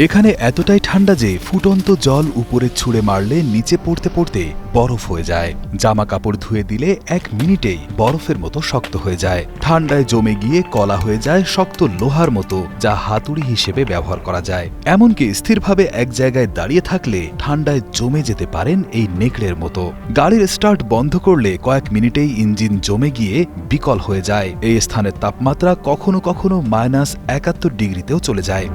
এখানে এতটাই ঠান্ডা যে ফুটন্ত জল উপরে ছুঁড়ে মারলে নিচে পড়তে পড়তে বরফ হয়ে যায়। জামা কাপড় ধুয়ে দিলে 1 মিনিটেই বরফের মতো শক্ত হয়ে যায়। ঠান্ডায় জমে গিয়ে কলা হয়ে যায় শক্ত লোহার মতো, যা হাতুড়ি হিসেবে ব্যবহার করা যায়। এমনকি স্থিরভাবে এক জায়গায় দাঁড়িয়ে থাকলে ঠান্ডায় জমে যেতে পারেন এই নেকড়ের মতো। গাড়ির স্টার্ট বন্ধ করলে কয়েক মিনিটেই ইঞ্জিন জমে গিয়ে বিকল হয়ে যায়। এই স্থানের তাপমাত্রা কখনো কখনো -71 ডিগ্রিতেও চলে যায়।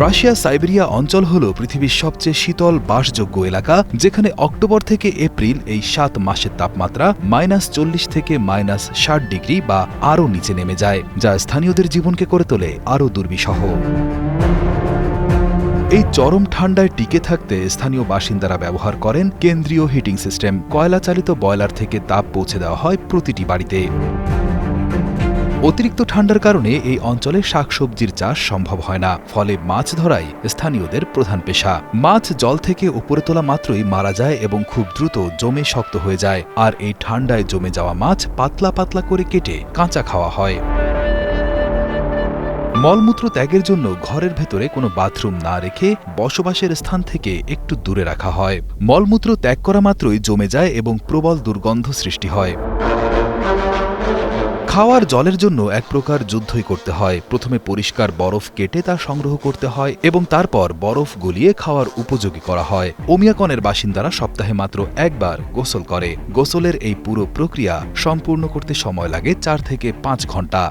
রাশিয়া সাইবেরিয়া অঞ্চল হল পৃথিবীর সবচেয়ে শীতল বাসযোগ্য এলাকা, যেখানে অক্টোবর থেকে এপ্রিল এই 7 মাসের তাপমাত্রা -40 থেকে -60 ডিগ্রি বা আরও নিচে নেমে যায়, যা স্থানীয়দের জীবনকে করে তোলে আরও দুর্বিষহ। এই চরম ঠান্ডায় টিকে থাকতে স্থানীয় বাসিন্দারা ব্যবহার করেন কেন্দ্রীয় হিটিং সিস্টেম। কয়লা চালিত বয়লার থেকে তাপ পৌঁছে দেওয়া হয় প্রতিটি বাড়িতে। অতিরিক্ত ঠান্ডার কারণে এই অঞ্চলে শাকসবজির চাষ সম্ভব হয় না, ফলে মাছ ধরাই স্থানীয়দের প্রধান পেশা। মাছ জল থেকে উপরে তোলা মাত্রই মারা যায় এবং খুব দ্রুত জমে শক্ত হয়ে যায়, আর এই ঠান্ডায় জমে যাওয়া মাছ পাতলা পাতলা করে কেটে কাঁচা খাওয়া হয়। মলমূত্র ত্যাগের জন্য ঘরের ভেতরে কোনো বাথরুম না রেখে বসবাসের স্থান থেকে একটু দূরে রাখা হয়। মলমূত্র ত্যাগ করা মাত্রই জমে যায় এবং প্রবল দুর্গন্ধ সৃষ্টি হয়। খাওয়ার জলের জন্য এক প্রকার যুদ্ধই করতে হয়। প্রথমে পরিষ্কার বরফ কেটে তা সংগ্রহ করতে হয় এবং তারপর বরফ গলিয়ে খাওয়ার উপযোগী করা হয়। ওমিয়াকনের বাসিন্দারা সপ্তাহে মাত্র একবার গোসল করে। গোসলের এই পুরো প্রক্রিয়া সম্পূর্ণ করতে সময় লাগে 4 থেকে 5 ঘন্টা।